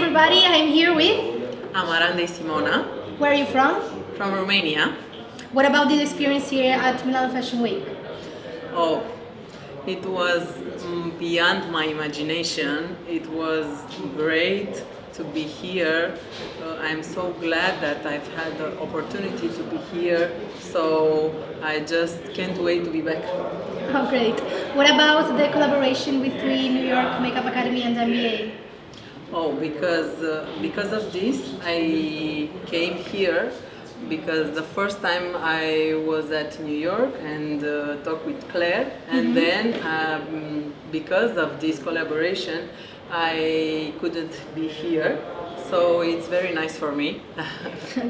everybody, I'm here with... I'm Simona. Where are you from? From Romania. What about this experience here at Milan Fashion Week? Oh, it was beyond my imagination. It was great to be here. I'm so glad that I've had the opportunity to be here, so I just can't wait to be back. Oh, great. What about the collaboration between New York Makeup Academy and MBA? Oh, because of this, I came here because the first time I was at New York and talked with Claire, and then because of this collaboration, I couldn't be here. So it's very nice for me.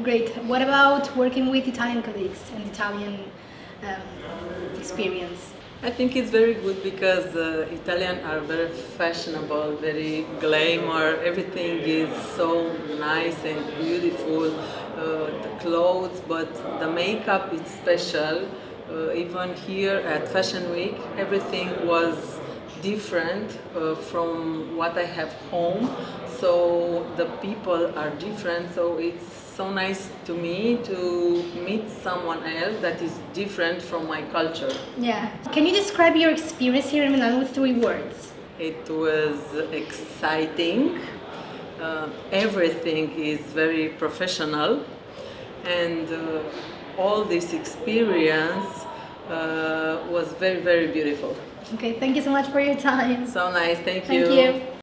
Great. What about working with Italian colleagues and Italian experience? I think it's very good because Italians are very fashionable, very glamour. Everything is so nice and beautiful. The clothes, but the makeup is special. Even here at Fashion Week, everything was different from what I have home. So the people are different. So it's so nice to me to meet someone else that is different from my culture. Yeah. Can you describe your experience here in Milan with 3 words? It was exciting. Everything is very professional, and all this experience was very, very beautiful. Okay, thank you so much for your time. So nice, thank you. Thank you.